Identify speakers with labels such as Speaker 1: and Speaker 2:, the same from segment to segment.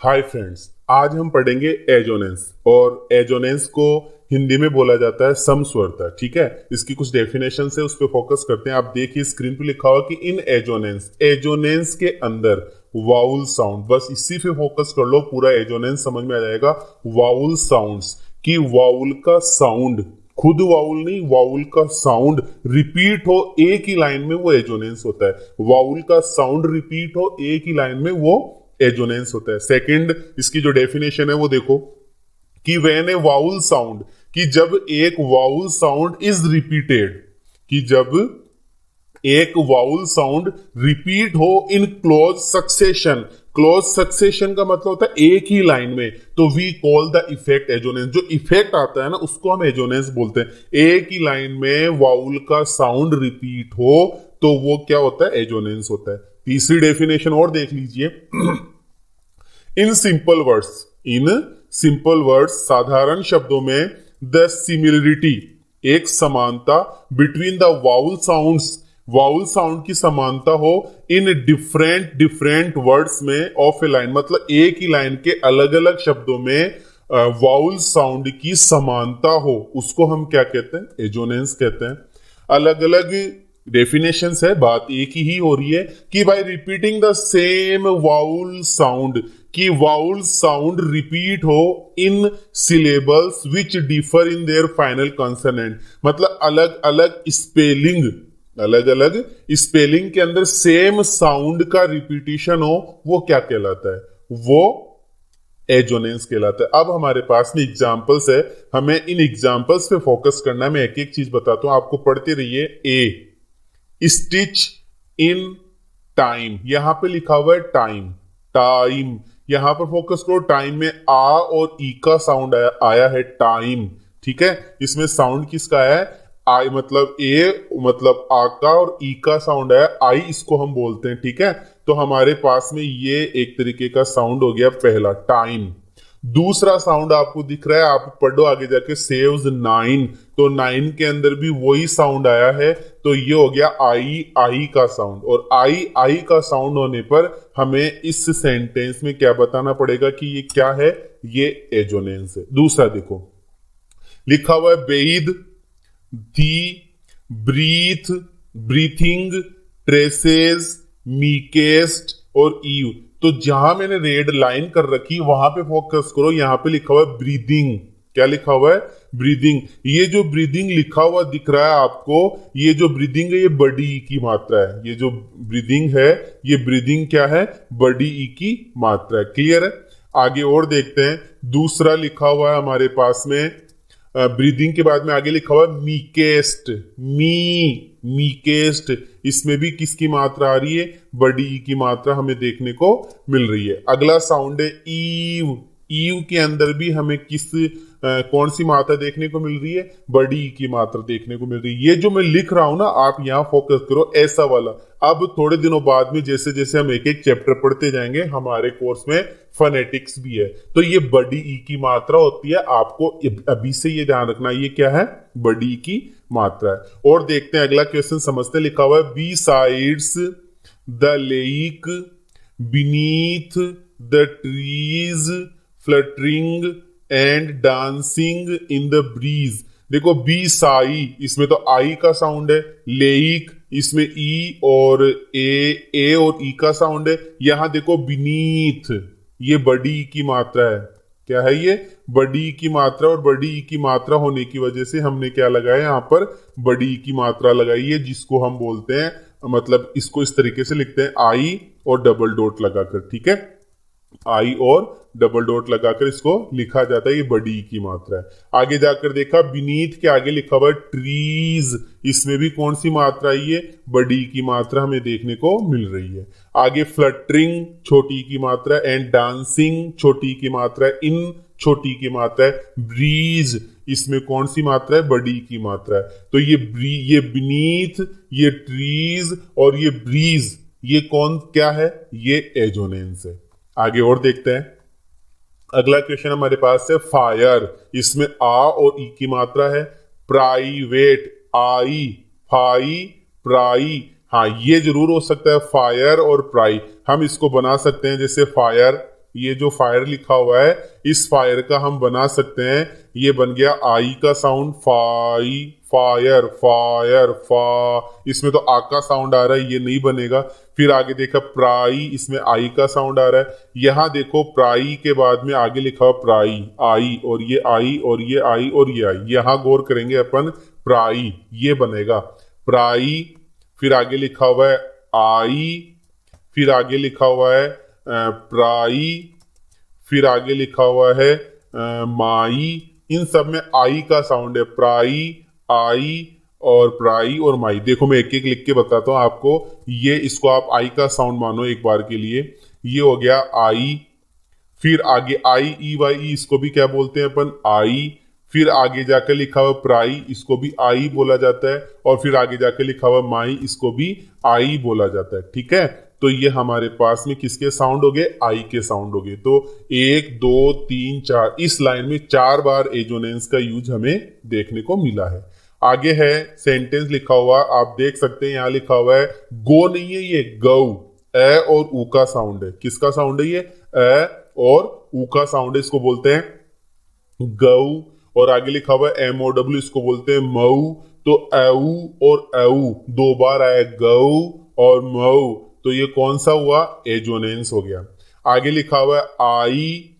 Speaker 1: Hi friends, आज हम पढ़ेंगे एजोनेंस। और एजोनेंस को हिंदी में बोला जाता है समस्वरता। ठीक है, इसकी कुछ डेफिनेशन है, उस पर फोकस करते हैं। आप देखिए स्क्रीन पे लिखा हुआ कि इन एजोनेंस, एजोनेंस के अंदर वाउल साउंड, बस इसी पे फोकस कर लो, पूरा एजोनेंस समझ में आ जाएगा। वाउल साउंड्स की वाउल का साउंड, खुद वाउल नहीं, वाउल का साउंड रिपीट हो एक ही लाइन में, वो एजोनेंस होता है। वाउल का साउंड रिपीट हो एक ही लाइन में, वो एजोनेंस होता है। सेकंड, इसकी जो डेफिनेशन है वो देखो कि व्हेन ए वाउल साउंड, कि जब एक वाउल साउंड इज रिपीटेड, कि जब एक वाउल साउंड रिपीट हो in close succession. Close succession का मतलब होता है एक ही लाइन में, तो we call the effect assonance. जो इफेक्ट आता है ना, उसको हम एजोनेंस बोलते हैं। एक ही लाइन में वाउल का साउंड रिपीट हो तो वो क्या होता है? एजोनेंस होता है। तीसरी डेफिनेशन और देख लीजिए। In simple words, in simple words, साधारण शब्दों में, द सिमिलरिटी, एक समानता, between the vowel sounds, vowel sound की समानता हो इन डिफरेंट डिफरेंट वर्ड्स में ऑफ ए लाइन, मतलब एक ही लाइन के अलग अलग शब्दों में वाउल साउंड की समानता हो, उसको हम क्या कहते हैं? एजोनेंस कहते हैं। अलग अलग डेफिनेशंस है, बात एक ही हो रही है कि by repeating the same vowel sound, कि वाउल साउंड रिपीट हो in syllables which differ in their final consonant, मतलब अलग अलग स्पेलिंग, अलग अलग स्पेलिंग के अंदर सेम साउंड का रिपीटिशन हो, वो क्या कहलाता है? वो एजोनेंस कहलाता है। अब हमारे पास में एग्जांपल्स है, हमें इन एग्जांपल्स पे फोकस करना है। मैं एक एक चीज बताता हूं, आपको पढ़ते रहिए। स्टिच इन टाइम, यहां पे लिखा हुआ है टाइम, टाइम, यहां पर फोकस करो। टाइम में आ और ई का साउंड आया है, टाइम। ठीक है, इसमें साउंड किसका है? आई, मतलब ए, मतलब आ का, और ई का साउंड है आई, इसको हम बोलते हैं। ठीक है, तो हमारे पास में ये एक तरीके का साउंड हो गया पहला, टाइम। दूसरा साउंड आपको दिख रहा है, आप पढ़ो आगे जाके, सेव्स नाइन, तो नाइन के अंदर भी वही साउंड आया है, तो ये हो गया आई, आई का साउंड। और आई, आई का साउंड होने पर हमें इस सेंटेंस में क्या बताना पड़ेगा कि ये क्या है? ये एजोनेंस है। दूसरा देखो, लिखा हुआ है बेईद, दी, ब्रीथ, ब्रीथिंग, ट्रेसेस, मीकेस्ट और ईव। तो जहां मैंने रेड लाइन कर रखी वहां पे फोकस करो, यहां पे लिखा हुआ है ब्रीदिंग। क्या लिखा हुआ है? ब्रीदिंग। ये जो ब्रीदिंग लिखा हुआ दिख रहा है आपको, ये जो ब्रीदिंग है ये बड़ी ई की मात्रा है। ये जो ब्रीदिंग है, ये ब्रीदिंग क्या है? बड़ी ई की मात्रा है। क्लियर है? आगे और देखते हैं। दूसरा लिखा हुआ है हमारे पास में, ब्रीदिंग के बाद में आगे लिखा हुआ है मीकेस्ट, मीकेस्ट। इसमें भी किसकी मात्रा आ रही है? बड़ी ई की मात्रा हमें देखने को मिल रही है। अगला साउंड है ईव, ईव के अंदर भी हमें कौन सी मात्रा देखने को मिल रही है? बड़ी ई की मात्रा देखने को मिल रही है। ये जो मैं लिख रहा हूं ना, आप यहां फोकस करो, ऐसा वाला। अब थोड़े दिनों बाद में जैसे जैसे हम एक एक चैप्टर पढ़ते जाएंगे, हमारे कोर्स में फोनेटिक्स भी है, तो ये बड़ी ई की मात्रा होती है। आपको अभी से ये ध्यान रखना, ये क्या है? बड़ी ई की मात्रा है। और देखते हैं अगला क्वेश्चन, समझते। लिखा हुआ है beside the lake, beneath the trees, fluttering and dancing in the breeze. देखो बी साई, इसमें तो आई का साउंड है। लेक, इसमें ई और ए और ई का साउंड है। यहां देखो बीनीथ, ये बड़ी ई की मात्रा है। क्या है ये? बड़ी ई की मात्रा। और बड़ी ई की मात्रा होने की वजह से हमने क्या लगाया यहां पर? बड़ी ई की मात्रा लगाई है, जिसको हम बोलते हैं, मतलब इसको इस तरीके से लिखते हैं, आई और डबल डॉट लगाकर। ठीक है, आई और डबल डॉट लगाकर इसको लिखा जाता है, ये बड़ी ई की मात्रा है। आगे जाकर देखा, बीनीथ के आगे लिखा हुआ है ट्रीज, इसमें भी कौन सी मात्रा आई है? बड़ी ई की मात्रा हमें देखने को मिल रही है। आगे फ्लटरिंग, छोटी ई की मात्रा है, एंड डांसिंग, छोटी ई की मात्रा है, इन, छोटी ई की मात्रा है, ब्रीज, इसमें कौन सी मात्रा है? बड़ी ई की मात्रा है। तो ये बीनीथ, ये ट्रीज और ये ब्रीज, ये कौन क्या है? ये एजोनेंस है। आगे और देखते हैं। अगला क्वेश्चन हमारे पास है फायर, इसमें आ और ई की मात्रा है। प्राइवेट, आई, फाई, प्राई। हाँ, ये जरूर हो सकता है फायर और प्राई। हम इसको बना सकते हैं जैसे फायर ये जो फायर लिखा हुआ है, इस फायर का हम बना सकते हैं, ये बन गया आई का साउंड, फाई, फायर, फायर, फा, इसमें तो आ का साउंड आ रहा है, ये नहीं बनेगा। फिर आगे देखा प्राई, इसमें आई का साउंड आ रहा है। यहाँ देखो प्राई के बाद में आगे लिखा हुआ प्राई, आई, और ये आई और ये आई और ये आई, यहाँ गौर करेंगे अपन, प्राई ये बनेगा, प्राई। फिर आगे लिखा हुआ है आई, फिर आगे लिखा हुआ है प्राई, फिर आगे लिखा हुआ है माई। इन सब में आई का साउंड है, प्राई, आई और प्राई और माई। देखो मैं एक एक लिख के बताता हूं आपको, ये इसको आप आई का साउंड मानो एक बार के लिए। ये हो गया आई, फिर आगे आई ई वाई ई, इसको भी क्या बोलते हैं अपन, आई। फिर आगे जाकर लिखा हुआ प्राई, इसको भी आई बोला जाता है। और फिर आगे जाकर लिखा हुआ माई, इसको भी आई बोला जाता है। ठीक है, तो ये हमारे पास में किसके साउंड हो गए, आई के साउंड हो गए। तो 1 2 3 4, इस लाइन में 4 बार एजोनेंस का यूज हमें देखने को मिला है। आगे है सेंटेंस लिखा हुआ, आप देख सकते हैं यहाँ लिखा हुआ है गो नहीं है, ये गौ, ए और ऊ का साउंड है। किसका साउंड है ये, ए और ऊ का साउंड है, इसको बोलते हैं गौ। और आगे लिखा हुआ है MOW, इसको बोलते हैं मऊ। तो एऊ और एऊ 2 बार आया, गौ और मऊ, तो ये कौन सा हुआ, एजोनेंस हो गया। आगे लिखा हुआ है आई,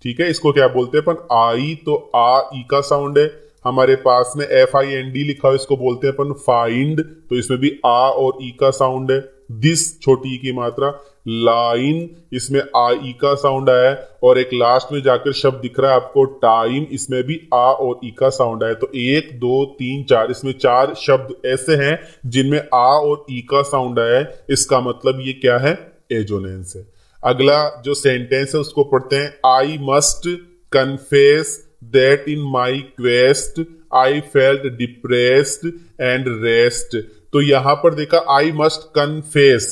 Speaker 1: ठीक है, इसको क्या बोलते हैं अपन, आई, तो आ ई का साउंड है। हमारे पास में FIND लिखा हुआ है, इसको बोलते हैं अपन फाइंड, तो इसमें भी आ और ई का साउंड है। दिस छोटी ई की मात्रा, लाइन, इसमें आ ई का साउंड आया है। और एक लास्ट में जाकर शब्द दिख रहा है आपको टाइम, इसमें भी आ और ई का साउंड आया। तो 1 2 3 4, इसमें 4 शब्द ऐसे हैं जिनमें आ और ई का साउंड आया है। इसका मतलब ये क्या है, एजोनेंस है। अगला जो सेंटेंस है उसको पढ़ते हैं, I must confess that in my quest I felt depressed and rest. तो यहां पर देखा I must confess,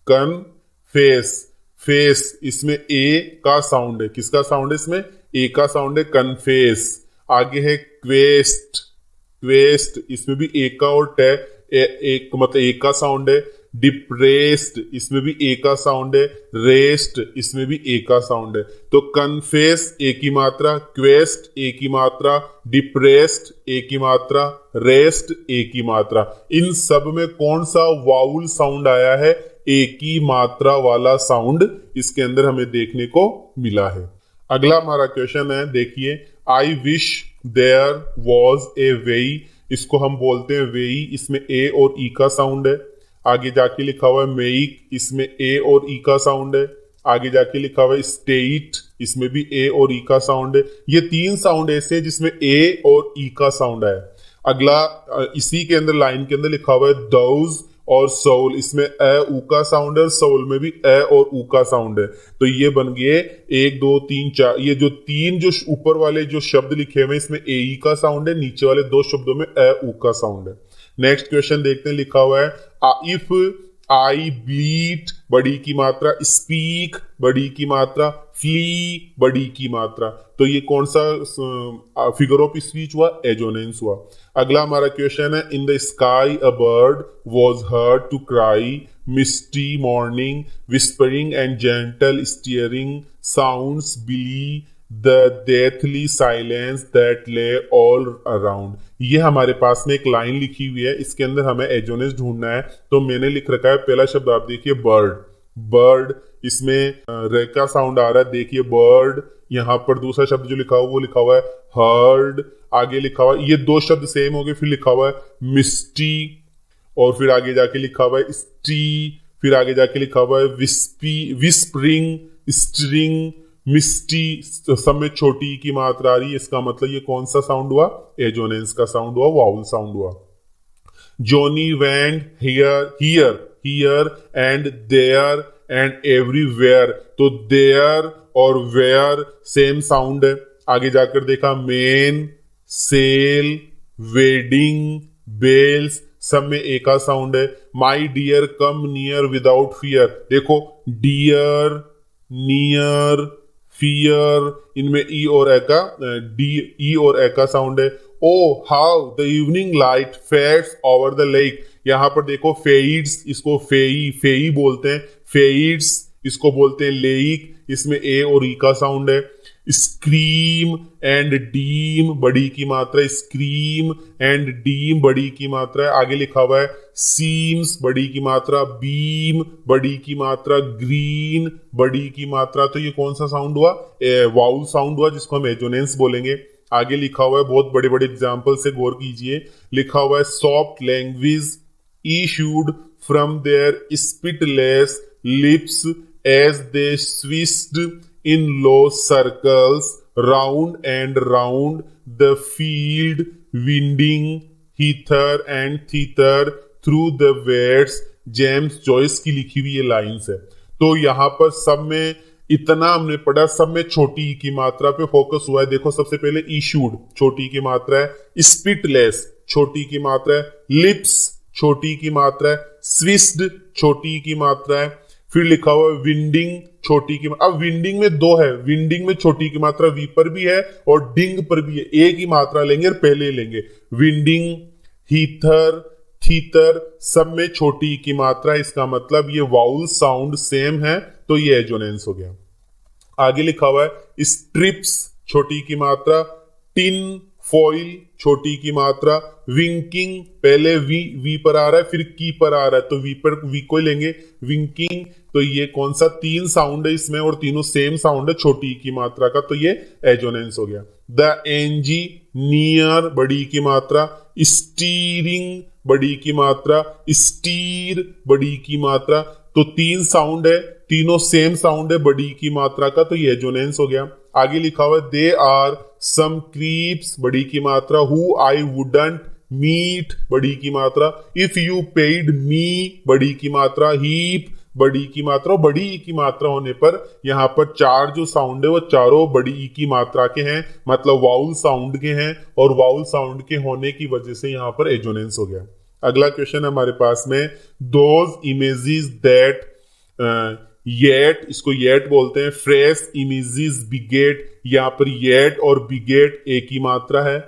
Speaker 1: confess, face, इसमें ए का साउंड है। किसका साउंड है इसमें, ए का साउंड है, कन्फेस। आगे है क्वेस्ट, क्वेस्ट, इसमें भी ए का और टे, एक मतलब ए का साउंड है। डिप्रेस्ड, इसमें भी ए का साउंड है। रेस्ट, इसमें भी ए का साउंड है। तो कन्फेस ए की मात्रा, क्वेस्ट ए की मात्रा, डिप्रेस्ड ए की मात्रा, रेस्ट ए की मात्रा। इन सब में कौन सा वाउल साउंड आया है, ए की मात्रा वाला साउंड इसके अंदर हमें देखने को मिला है। अगला हमारा क्वेश्चन है, देखिए, I wish there was a way, इसको हम बोलते हैं वेई, इसमें ए और ई का साउंड है। आगे जाके लिखा हुआ है मेक, इसमें ए और ई का साउंड है। आगे जाके लिखा हुआ है स्टेट, इसमें भी ए और ई का साउंड है। ये 3 साउंड ऐसे हैं जिसमें ए और ई का साउंड है। अगला इसी के अंदर लाइन के अंदर लिखा हुआ है दोज और सोल, इसमें ए ऊ का साउंड है, सोल में भी ए और ऊ का साउंड है। तो ये बन गए 1 2 3 4, ये जो 3 जो ऊपर वाले जो शब्द लिखे हुए इसमें ए ई का साउंड है, नीचे वाले 2 शब्दों में ए ऊ का साउंड है। नेक्स्ट क्वेश्चन देखते हैं, लिखा हुआ है इफ आई ब्लीट, बड़ी की मात्रा, स्पीक बड़ी की मात्रा, फ्ली बड़ी की मात्रा। तो ये कौन सा फिगर ऑफ स्पीच हुआ, एजोनेंस हुआ। अगला हमारा क्वेश्चन है, in the sky a bird was heard to cry, misty morning, whispering and gentle stirring sounds belie the deathly silence that lay all around. ये हमारे पास में एक लाइन लिखी हुई है, इसके अंदर हमें एजोनेंस ढूंढना है। तो मैंने लिख रखा है, पहला शब्द आप देखिए बर्ड, बर्ड, इसमें रे का साउंड आ रहा है, देखिए बर्ड। यहाँ पर दूसरा शब्द जो लिखा हुआ वो लिखा हुआ है हर्ड। आगे लिखा हुआ है, ये 2 शब्द सेम हो गए। फिर लिखा हुआ है मिस्टी, और फिर आगे जाके लिखा हुआ है स्टी, फिर आगे जाके लिखा हुआ है विस्पी, विस्परिंग, स्ट्रिंग, मिस्टी, सब में छोटी की मात्रा आ रही है। इसका मतलब ये कौन सा साउंड हुआ, एजोनेंस का साउंड हुआ, वाउल साउंड हुआ। Johnny went here, here, here and there and everywhere. तो देयर और वेयर सेम साउंड है। आगे जाकर देखा मेन, सेल, वेडिंग, बेल्स, सब में ए का साउंड है। My dear come near without fear, देखो डियर, नियर, फियर, इनमें ई और ए का, डी ई और ए का साउंड है। O how the evening light fades over the lake, यहां पर देखो फेड्स, इसको फेई, फेई बोलते हैं, फेड्स इसको बोलते हैं लेक, इसमें ए और ई का साउंड है। स्क्रीम एंड डीम बड़ी की मात्रा, स्क्रीम एंड डीम बड़ी की मात्रा है। आगे लिखा हुआ है सीम्स बड़ी की मात्रा, बीम बड़ी की मात्रा, ग्रीन बड़ी की मात्रा। तो ये कौन सा साउंड हुआ? वाउल साउंड हुआ, जिसको हम एजोनेंस बोलेंगे। आगे लिखा हुआ है, बहुत बड़े बड़े एग्जाम्पल से गौर कीजिए, लिखा हुआ है soft language issued from their spitless lips as they swished in low circles round and round the field, winding hither and thither through the words। James Joyce की लिखी हुई ये लाइंस है। तो यहाँ पर सब में इतना हमने पढ़ा, सब में छोटी ई की मात्रा पे फोकस हुआ है। देखो सबसे पहले इशूड छोटी की मात्रा है, स्पिटलेस छोटी की मात्रा है, लिप्स छोटी की मात्रा है, स्विस्ड छोटी की मात्रा है। फिर लिखा हुआ है विंडिंग छोटी की। अब विंडिंग में दो है, विंडिंग में छोटी की मात्रा वी पर भी है और डिंग पर भी है। एक ही मात्रा लेंगे और पहले लेंगे विंडिंग, हीथर, थीतर, सब में छोटी की मात्रा है। इसका मतलब ये वाउल साउंड सेम है, तो ये एजोनेंस हो गया। आगे लिखा हुआ है स्ट्रिप्स छोटी की मात्रा, टिन फॉइल छोटी की मात्रा, विंकिंग पहले वी पर आ रहा है फिर की पर आ रहा है, तो वी पर वी को लेंगे विंकिंग। तो ये कौन सा? तीन साउंड है इसमें और तीनों सेम साउंड है छोटी की मात्रा का, तो ये एजोनेंस हो गया। द एनजी नियर बड़ी की मात्रा, स्टीरिंग बड़ी की मात्रा, स्टीर बड़ी की मात्रा। तो तीन साउंड है, तीनों सेम साउंड है बड़ी की मात्रा का, तो ये एजोनेंस हो गया। आगे लिखा हुआ है दे आर सम क्रीप्स बड़ी की मात्रा, हु आई वुडंट मीट बड़ी की मात्रा, इफ यू पेड मी बड़ी की मात्रा, हीप बड़ी की मात्रा। बड़ी ई की मात्रा होने पर यहाँ पर चार जो साउंड है वो चारों बड़ी ई की मात्रा के हैं, मतलब वाउल साउंड के हैं, और वाउल साउंड के होने की वजह से यहाँ पर एजोनेंस हो गया। अगला क्वेश्चन हमारे पास में, दोज इमेजेस दैट येट, इसको येट बोलते हैं, फ्रेश इमेजेस बिगेट, यहाँ पर येट और बिगेट एक ही मात्रा है।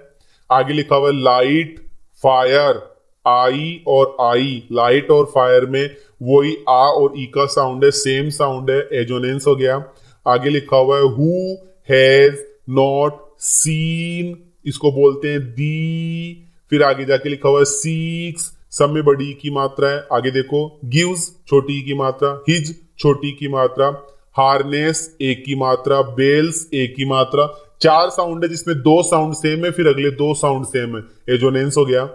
Speaker 1: आगे लिखा हुआ लाइट फायर, आई और आई, लाइट और फायर में वही आ और ई का साउंड है, सेम साउंड है, एजोनेंस हो गया। आगे लिखा हुआ है हु हैज नॉट सीन, इसको बोलते हैं दी। फिर आगे जाके लिखा हुआ है सीक्स, सब में बड़ी की मात्रा है। आगे देखो गिव्स छोटी की मात्रा, हिज छोटी की मात्रा, हार्नेस एक की मात्रा, बेल्स एक की मात्रा। चार साउंड है जिसमें दो साउंड सेम है, फिर अगले दो साउंड सेम है, एजोनेंस हो गया।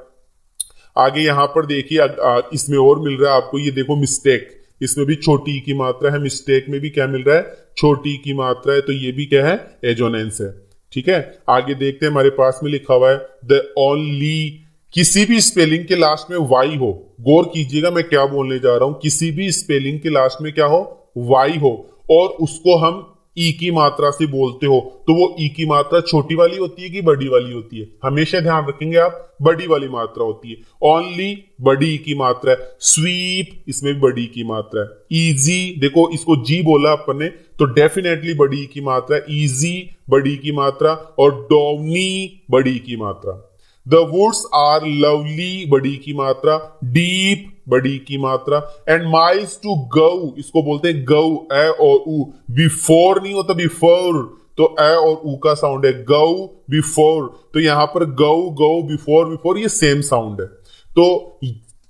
Speaker 1: आगे यहां पर देखिए इसमें और मिल रहा है आपको, ये देखो मिस्टेक, इसमें भी छोटी की मात्रा है, मिस्टेक में भी क्या मिल रहा है? छोटी की मात्रा है, तो ये भी क्या है? एजोनेंस है। ठीक है, आगे देखते हैं, हमारे पास में लिखा हुआ है द ओनली, किसी भी स्पेलिंग के लास्ट में वाई हो, गौर कीजिएगा मैं क्या बोलने जा रहा हूं, किसी भी स्पेलिंग के लास्ट में क्या हो? वाई हो, और उसको हम ई की मात्रा से बोलते हो, तो वो ई की मात्रा छोटी वाली होती है कि बड़ी वाली होती है? हमेशा ध्यान रखेंगे आप, बड़ी वाली मात्रा होती है। ओनली बड़ी ई की मात्रा है। स्वीप इसमें भी बड़ी की मात्रा है। इजी, देखो इसको जी बोला अपन ने, तो डेफिनेटली बड़ी की मात्रा है। इजी बड़ी की मात्रा, और डोवनी बड़ी की मात्रा। द वुड्स आर लवली बड़ी की मात्रा, डीप बड़ी की मात्रा, एंड माइल्स टू गो, इसको बोलते हैं गौ, ए और ऊ, बिफोर नहीं होता बिफोर, तो ए और ऊ का साउंड है, गौ बिफोर। तो यहां पर गौ, गौ, बिफोर, बिफोर, ये सेम साउंड है। तो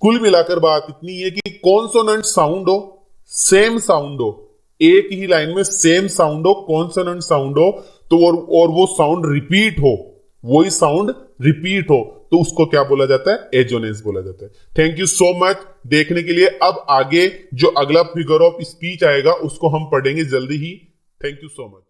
Speaker 1: कुल मिलाकर बात इतनी है कि कॉन्सोनेंट साउंड हो, सेम साउंड हो, एक ही लाइन में सेम साउंड हो, कॉन्सोनेंट साउंड हो, तो और वो साउंड रिपीट हो, वही साउंड रिपीट हो, तो उसको क्या बोला जाता है? एजोनेंस बोला जाता है। थैंक यू सो मच देखने के लिए। अब आगे जो अगला फिगर ऑफ स्पीच आएगा उसको हम पढ़ेंगे जल्दी ही। Thank you so much.